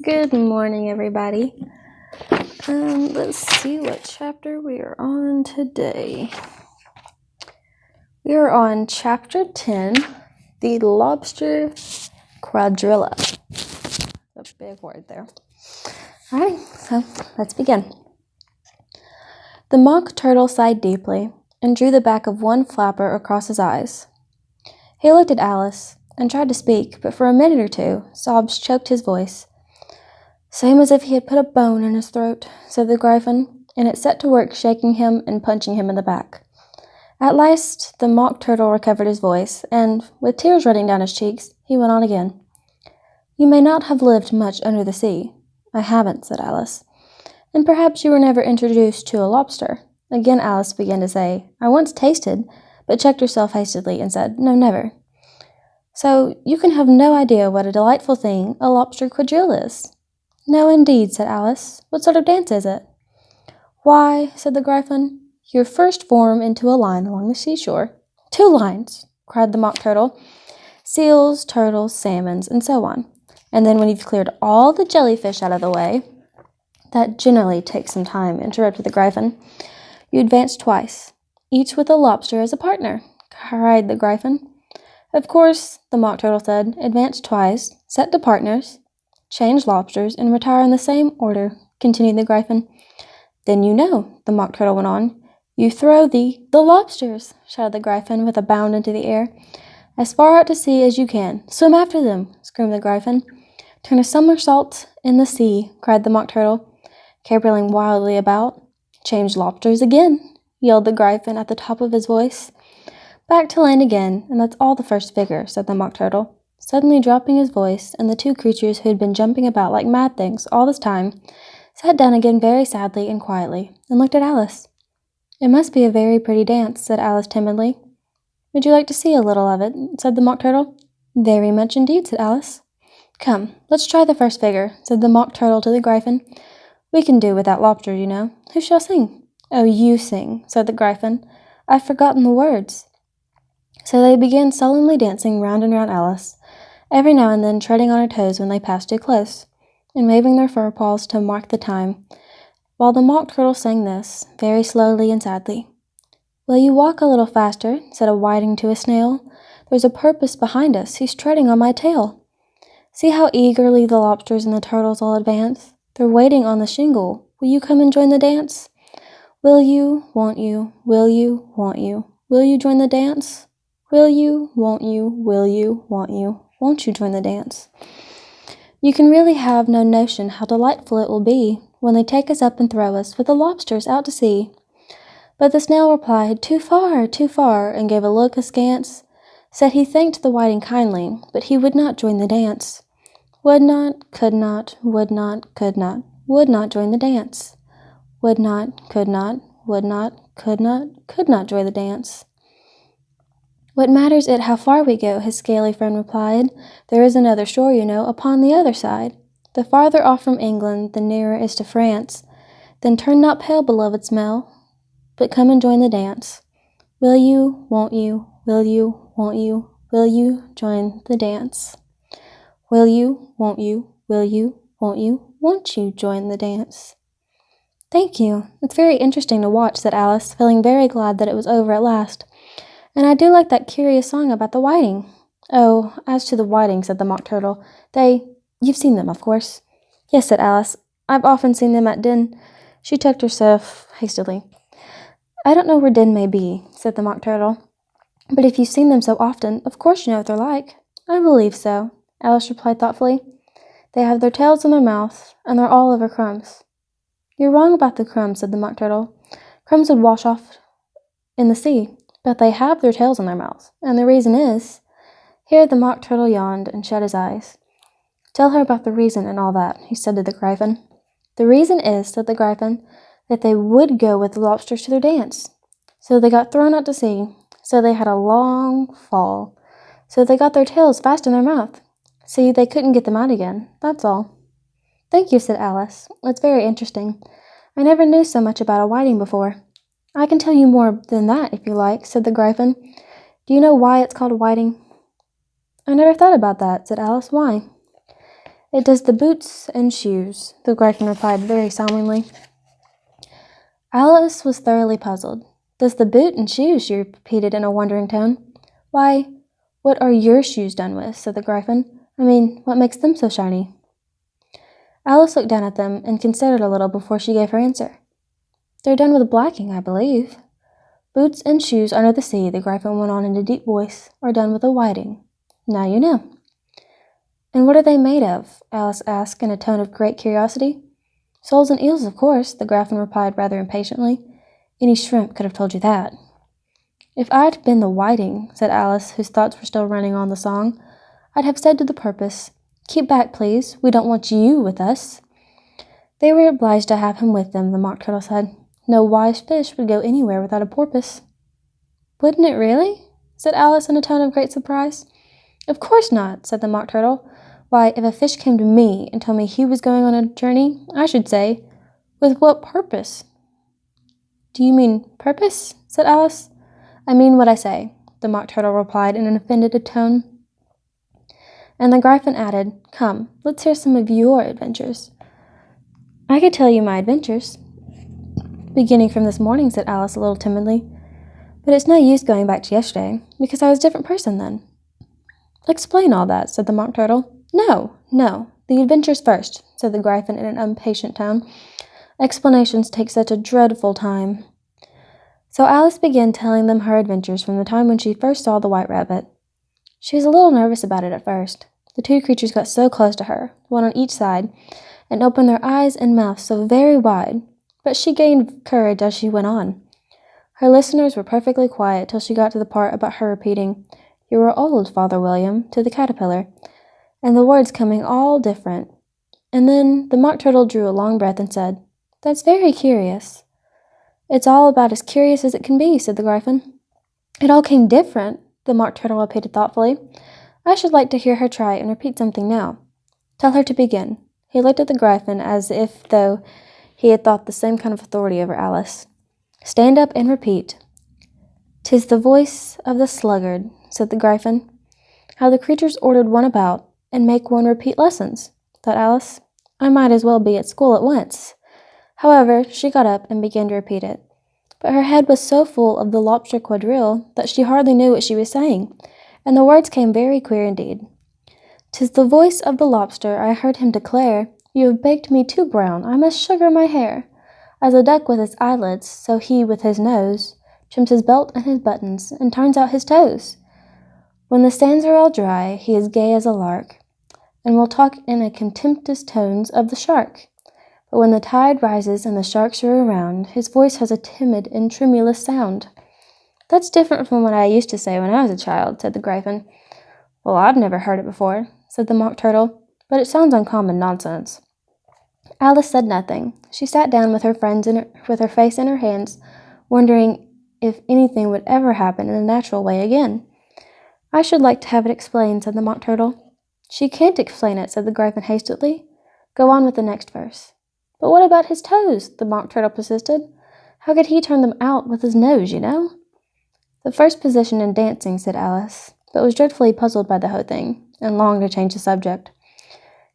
Good morning, everybody. Let's see what chapter we are on today. We are on chapter 10, the lobster quadrilla. A big word there. Alright, so let's begin. The mock turtle sighed deeply and drew the back of one flapper across his eyes. He looked at Alice and tried to speak, but for a minute or two, sobs choked his voice. Same as if he had put a bone in his throat, said the Gryphon, and it set to work shaking him and punching him in the back. At last the mock turtle recovered his voice, and, with tears running down his cheeks, he went on again. You may not have lived much under the sea. I haven't, said Alice. And perhaps you were never introduced to a lobster. Again Alice began to say, I once tasted, but checked herself hastily and said, No, never. So you can have no idea what a delightful thing a lobster quadrille is. No, indeed, said Alice. What sort of dance is it? Why, said the Gryphon, you first form into a line along the seashore. 2 lines, cried the mock turtle. Seals, turtles, salmons, and so on. And then when you've cleared all the jellyfish out of the way, that generally takes some time, interrupted the Gryphon, you advance twice, each with a lobster as a partner, cried the Gryphon. Of course, the mock turtle said, advance twice, set to partners, change lobsters, and retire in the same order, continued the Gryphon. Then you know, the mock turtle went on. You throw the lobsters, shouted the Gryphon with a bound into the air. As far out to sea as you can. Swim after them, screamed the Gryphon. Turn a somersault in the sea, cried the mock turtle, caperling wildly about. Change lobsters again, yelled the Gryphon at the top of his voice. Back to land again, and that's all the first figure, said the mock turtle, suddenly dropping his voice, and the 2 creatures who had been jumping about like mad things all this time sat down again very sadly and quietly, and looked at Alice. It must be a very pretty dance, said Alice timidly. Would you like to see a little of it, said the mock turtle. Very much indeed, said Alice. Come, let's try the first figure, said the mock turtle to the Gryphon. We can do without lobsters, you know. Who shall sing? Oh, you sing, said the Gryphon. I've forgotten the words. So they began solemnly dancing round and round Alice, every now and then treading on her toes when they passed too close, and waving their fur paws to mark the time, while the mock turtle sang this, very slowly and sadly. Will you walk a little faster, said a whiting to a snail. There's a purpose behind us, he's treading on my tail. See how eagerly the lobsters and the turtles all advance. They're waiting on the shingle. Will you come and join the dance? Will you, won't you, will you, won't you, will you join the dance? Will you, won't you, will you, won't you join the dance? You can really have no notion how delightful it will be when they take us up and throw us with the lobsters out to sea. But the snail replied, too far, and gave a look askance, said he thanked the whiting kindly, but he would not join the dance. Would not, could not, would not, could not join the dance. Would not, could not, would not, could not join the dance. What matters it how far we go, his scaly friend replied. There is another shore, you know, upon the other side. The farther off from England, the nearer is to France. Then turn not pale, beloved smell, but come and join the dance. Will you, won't you, will you, won't you join the dance? Will you, won't you, will you, won't you join the dance? Thank you. It's very interesting to watch, said Alice, feeling very glad that it was over at last. And I do like that curious song about the whiting. Oh, as to the whiting, said the mock turtle, you've seen them, of course. Yes, said Alice. I've often seen them at Den. She checked herself hastily. I don't know where Den may be, said the mock turtle. But if you've seen them so often, of course you know what they're like. I believe so, Alice replied thoughtfully. They have their tails in their mouths, and they're all over crumbs. You're wrong about the crumbs, said the mock turtle. Crumbs would wash off in the sea. But they have their tails in their mouths, and the reason is— Here the mock turtle yawned and shut his eyes. Tell her about the reason and all that, he said to the Gryphon. The reason is, said the Gryphon, that they would go with the lobsters to their dance. So they got thrown out to sea, so they had a long fall, so they got their tails fast in their mouth. See, they couldn't get them out again, that's all. Thank you, said Alice. It's very interesting. I never knew so much about a whiting before. I can tell you more than that, if you like, said the Gryphon. Do you know why it's called whiting? I never thought about that, said Alice. Why? It does the boots and shoes, the Gryphon replied very solemnly. Alice was thoroughly puzzled. Does the boot and shoes, she repeated in a wondering tone. Why, what are your shoes done with, said the Gryphon. I mean, what makes them so shiny? Alice looked down at them and considered a little before she gave her answer. They're done with blacking, I believe. Boots and shoes under the sea, the Gryphon went on in a deep voice, are done with a whiting. Now you know. And what are they made of? Alice asked in a tone of great curiosity. Soles and eels, of course, the Gryphon replied rather impatiently. Any shrimp could have told you that. If I'd been the whiting, said Alice, whose thoughts were still running on the song, I'd have said to the porpoise, Keep back, please. We don't want you with us. They were obliged to have him with them, the Mock Turtle said. No wise fish would go anywhere without a porpoise. Wouldn't it really? Said Alice in a tone of great surprise. Of course not, said the Mock Turtle. Why, if a fish came to me and told me he was going on a journey, I should say, with what purpose? Do you mean purpose? Said Alice. I mean what I say, the Mock Turtle replied in an offended tone. And the Gryphon added, Come, let's hear some of your adventures. I could tell you my adventures. Beginning from this morning, said Alice a little timidly. But it's no use going back to yesterday, because I was a different person then. Explain all that, said the Mock Turtle. No, the adventures first, said the Gryphon in an impatient tone. Explanations take such a dreadful time. So Alice began telling them her adventures from the time when she first saw the White Rabbit. She was a little nervous about it at first. The two creatures got so close to her, one on each side, and opened their eyes and mouths so very wide, but she gained courage as she went on. Her listeners were perfectly quiet till she got to the part about her repeating, You are old, Father William, to the caterpillar, and the words coming all different. And then the Mock Turtle drew a long breath and said, That's very curious. It's all about as curious as it can be, said the Gryphon. It all came different, the Mock Turtle repeated thoughtfully. I should like to hear her try and repeat something now. Tell her to begin. He looked at the Gryphon as if though he had thought the same kind of authority over Alice. Stand up and repeat. 'Tis the voice of the sluggard, said the Gryphon. How the creatures ordered one about, and make one repeat lessons, thought Alice. I might as well be at school at once. However, she got up and began to repeat it. But her head was so full of the lobster quadrille that she hardly knew what she was saying, and the words came very queer indeed. 'Tis the voice of the lobster, I heard him declare, You have baked me too brown, I must sugar my hair. As a duck with his eyelids, so he with his nose trims his belt and his buttons, and turns out his toes. When the sands are all dry, he is gay as a lark, and will talk in a contemptuous tones of the shark. But when the tide rises and the sharks are around, his voice has a timid and tremulous sound. That's different from what I used to say when I was a child, said the Gryphon. Well, I've never heard it before, said the Mock Turtle, but it sounds uncommon nonsense. Alice said nothing. She sat down with her friends with her face in her hands, wondering if anything would ever happen in a natural way again. I should like to have it explained, said the Mock Turtle. She can't explain it, said the Gryphon hastily. Go on with the next verse. But what about his toes? The Mock Turtle persisted. How could he turn them out with his nose, you know? The first position in dancing, said Alice, but was dreadfully puzzled by the whole thing, and longed to change the subject.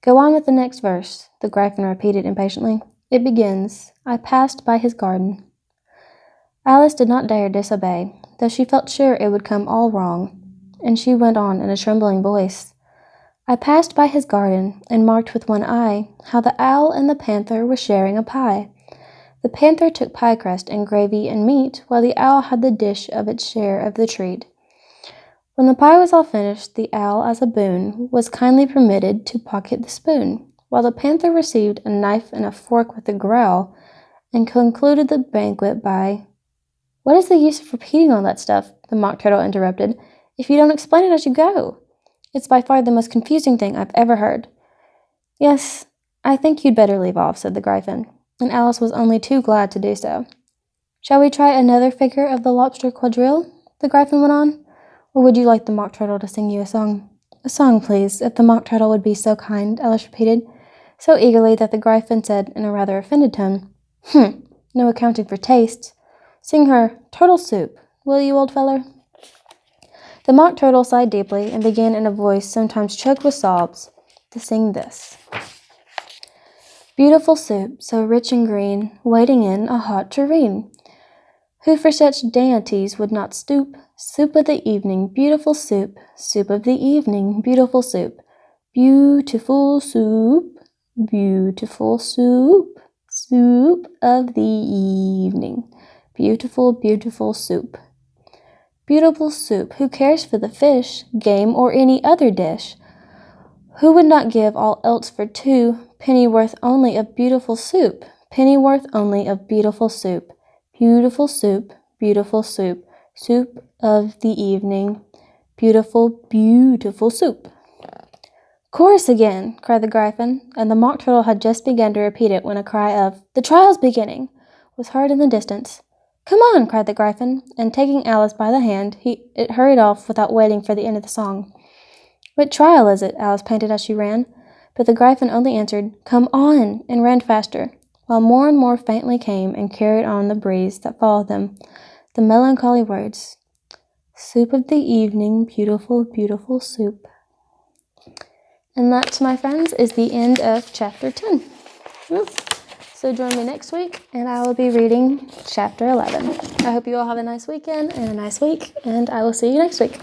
Go on with the next verse, the Gryphon repeated impatiently. It begins, I passed by his garden. Alice did not dare disobey, though she felt sure it would come all wrong, and she went on in a trembling voice. I passed by his garden, and marked with one eye how the owl and the panther were sharing a pie. The panther took pie crust and gravy and meat, while the owl had the dish of its share of the treat. When the pie was all finished, the owl, as a boon, was kindly permitted to pocket the spoon, while the panther received a knife and a fork with a growl, and concluded the banquet by— What is the use of repeating all that stuff? The Mock Turtle interrupted, if you don't explain it as you go. It's by far the most confusing thing I've ever heard. Yes, I think you'd better leave off, said the Gryphon, and Alice was only too glad to do so. Shall we try another figure of the lobster quadrille? The Gryphon went on. Or would you like the Mock Turtle to sing you a song? A song, please, if the Mock Turtle would be so kind, Alice repeated, so eagerly that the Gryphon said in a rather offended tone, No accounting for tastes. Sing her Turtle Soup, will you, old feller? The Mock Turtle sighed deeply and began in a voice sometimes choked with sobs to sing this. Beautiful soup, so rich and green, waiting in a hot tureen. Who for such dainties would not stoop? Soup of the evening, beautiful soup. Soup of the evening, beautiful soup. Beautiful soup, beautiful soup. Soup of the evening, beautiful, beautiful soup. Beautiful soup, who cares for the fish, game, or any other dish? Who would not give all else for 2 pennyworth only of beautiful soup? Pennyworth only of beautiful soup. Beautiful soup, beautiful soup. Soup of the evening, beautiful, beautiful soup. Chorus again, cried the Gryphon, and the Mock Turtle had just begun to repeat it when a cry of, "The trial's beginning!" was heard in the distance. "Come on!" cried the Gryphon, and taking Alice by the hand, it hurried off without waiting for the end of the song. "What trial is it?" Alice panted as she ran, but the Gryphon only answered, "Come on!" and ran faster, while more and more faintly came and carried on the breeze that followed them the melancholy words, "Soup of the evening, beautiful, beautiful soup." And that, my friends, is the end of chapter 10. So join me next week, and I will be reading chapter 11. I hope you all have a nice weekend and a nice week, and I will see you next week.